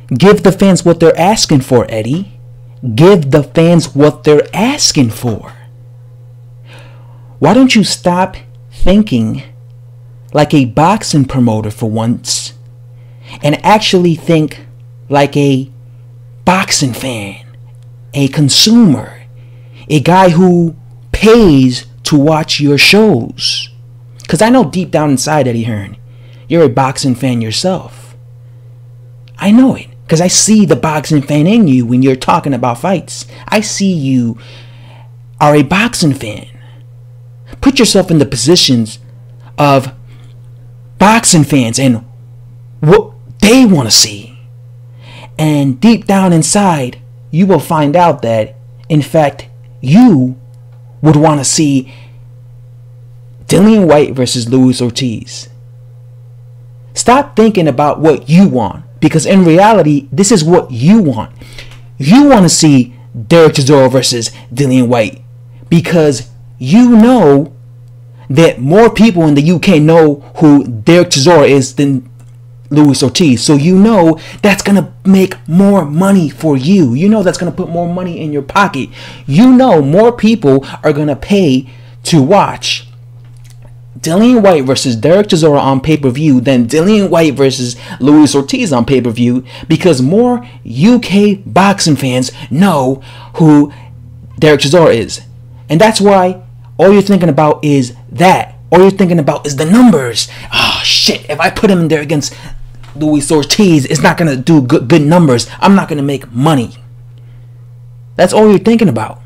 Give the fans what they're asking for, Eddie. Give the fans what they're asking for. Why don't you stop thinking like a boxing promoter for once and actually think like a boxing fan, a consumer, a guy who pays to watch your shows? Because I know deep down inside, Eddie Hearn, you're a boxing fan yourself. I know it because I see the boxing fan in you when you're talking about fights. I see you are a boxing fan. Put yourself in the positions of boxing fans and what they want to see. And deep down inside, you will find out that, in fact, you would want to see Dillian Whyte versus Luis Ortiz. Stop thinking about what you want, because in reality, this is what you want. You want to see Derek Chisora versus Dillian Whyte because you know that more people in the UK know who Derek Chisora is than Luis Ortiz. So you know that's going to make more money for you. You know that's going to put more money in your pocket. You know more people are going to pay to watch Dillian Whyte versus Derek Chisora on pay-per-view than Dillian Whyte versus Luis Ortiz on pay-per-view, because more UK boxing fans know who Derek Chisora is. And that's why all you're thinking about is that. All you're thinking about is the numbers. Oh shit, if I put him in there against Luis Ortiz, it's not going to do good numbers. I'm not going to make money. That's all you're thinking about.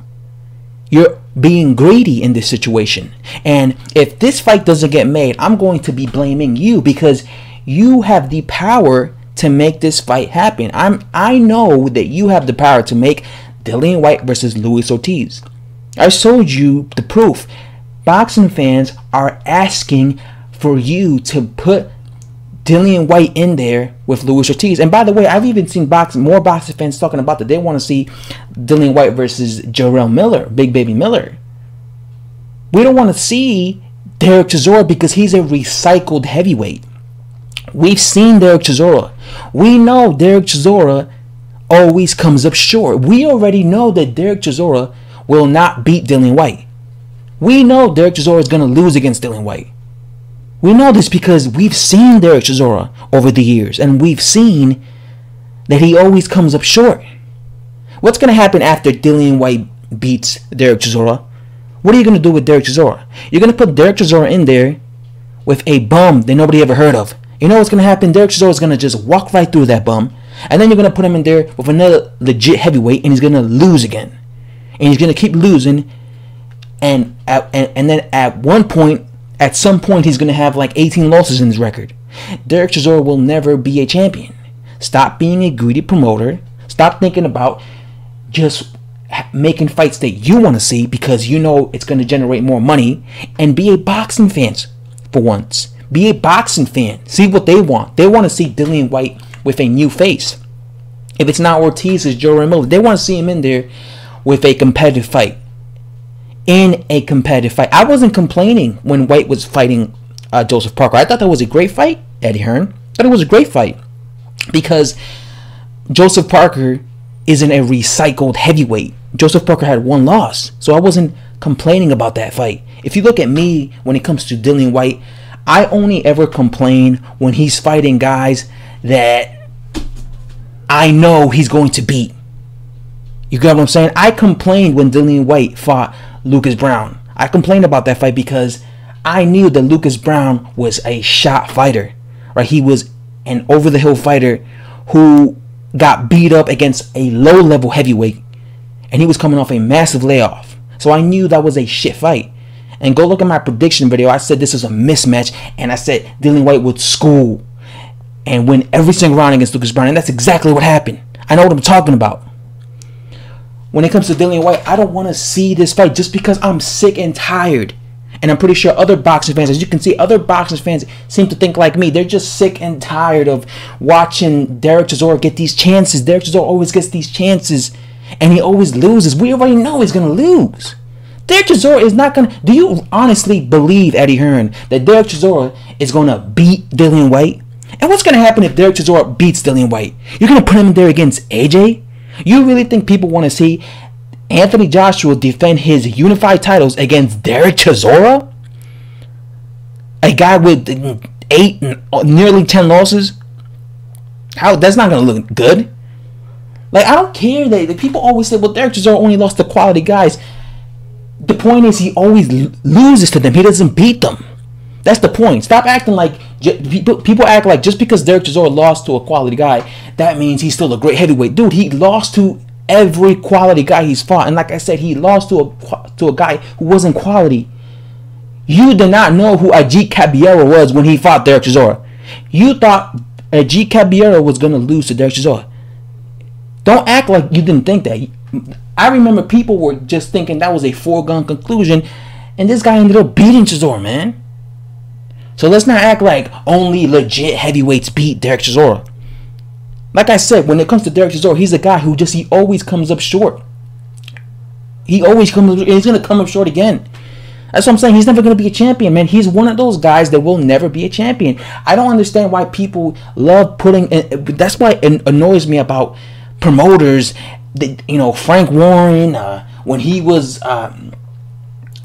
You're being greedy in this situation. And if this fight doesn't get made, I'm going to be blaming you, because you have the power to make this fight happen. I know that you have the power to make Dillian Whyte versus Luis Ortiz. I showed you the proof. Boxing fans are asking for you to put Dillian Whyte in there with Luis Ortiz. And by the way, I've even seen more boxing fans talking about that they want to see Dillian Whyte versus Jarrell Miller, Big Baby Miller. We don't want to see Derek Chisora because he's a recycled heavyweight. We've seen Derek Chisora. We know Derek Chisora always comes up short. We already know that Derek Chisora will not beat Dillian Whyte. We know Derek Chisora is going to lose against Dillian Whyte. We know this because we've seen Derek Chisora over the years, and we've seen that he always comes up short. What's going to happen after Dillian Whyte beats Derek Chisora? What are you going to do with Derek Chisora? You're going to put Derek Chisora in there with a bum that nobody ever heard of. You know what's going to happen? Derek Chisora is going to just walk right through that bum, and then you're going to put him in there with another legit heavyweight, and he's going to lose again. And he's going to keep losing, and then at one point, at some point, he's going to have like 18 losses in his record. Derek Chisora will never be a champion. Stop being a greedy promoter. Stop thinking about just making fights that you want to see because you know it's going to generate more money. And be a boxing fan for once. Be a boxing fan. See what they want. They want to see Dillian Whyte with a new face. If it's not Ortiz, it's Jarrell Miller. They want to see him in there with a competitive fight. In a competitive fight. I wasn't complaining when Whyte was fighting Joseph Parker. I thought that was a great fight, Eddie Hearn. I thought it was a great fight because Joseph Parker isn't a recycled heavyweight. Joseph Parker had one loss, so I wasn't complaining about that fight. If you look at me when it comes to Dillian Whyte, I only ever complain when he's fighting guys that I know he's going to beat. You get what I'm saying? I complained when Dillian Whyte fought Lucas Brown. I complained about that fight because I knew that Lucas Brown was a shot fighter, right? He was an over-the-hill fighter who got beat up against a low-level heavyweight, and he was coming off a massive layoff. So I knew that was a shit fight. And go look at my prediction video. I said this was a mismatch, and I said Dillian Whyte would school and win every single round against Lucas Brown, and that's exactly what happened. I know what I'm talking about. When it comes to Dillian Whyte, I don't want to see this fight just because I'm sick and tired. And I'm pretty sure other boxing fans, as you can see, other boxing fans seem to think like me. They're just sick and tired of watching Derek Chisora get these chances. Derek Chisora always gets these chances, and he always loses. We already know he's going to lose. Derek Chisora is not going to... Do you honestly believe, Eddie Hearn, that Derek Chisora is going to beat Dillian Whyte? And what's going to happen if Derek Chisora beats Dillian Whyte? You're going to put him there against AJ? You really think people want to see Anthony Joshua defend his unified titles against Derek Chisora? A guy with 8, nearly 10 losses? How? That's not going to look good. Like, I don't care that the people always say, well, Derek Chisora only lost to quality guys. The point is, he always loses to them. He doesn't beat them. That's the point. Stop acting like people act like just because Derek Chisora lost to a quality guy, that means he's still a great heavyweight. Dude, he lost to every quality guy he's fought, and like I said, he lost to a guy who wasn't quality. You did not know who Ajit Caballero was when he fought Derek Chisora. You thought Ajit Caballero was gonna lose to Derek Chisora. Don't act like you didn't think that. I remember people were just thinking that was a foregone conclusion, and this guy ended up beating Chisora, man. So let's not act like only legit heavyweights beat Derek Chisora. Like I said, when it comes to Derek Chisora, he's a guy who he always comes up short. He always comes up, and he's going to come up short again. That's what I'm saying. He's never going to be a champion, man. He's one of those guys that will never be a champion. I don't understand why people love putting... That's why it annoys me about promoters. You know, Frank Warren, when he was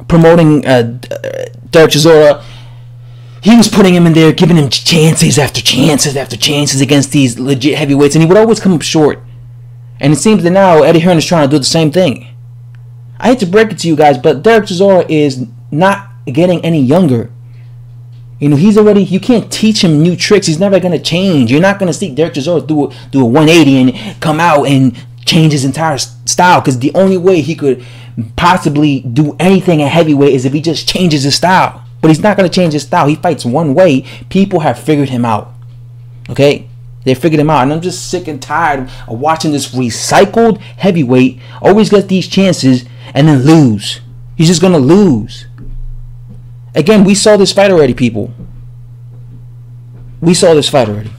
promoting Derek Chisora, he was putting him in there, giving him chances after chances after chances against these legit heavyweights, and he would always come up short. And it seems that now Eddie Hearn is trying to do the same thing. I hate to break it to you guys, but Derek Chisora is not getting any younger. You know, he's already... You can't teach him new tricks. He's never going to change. You're not going to see Derek Chisora do a 180 and come out and change his entire style, because the only way he could possibly do anything at heavyweight is if he just changes his style. But he's not going to change his style. He fights one way. People have figured him out. Okay? They figured him out. And I'm just sick and tired of watching this recycled heavyweight always get these chances and then lose. He's just going to lose. Again, we saw this fight already, people. We saw this fight already.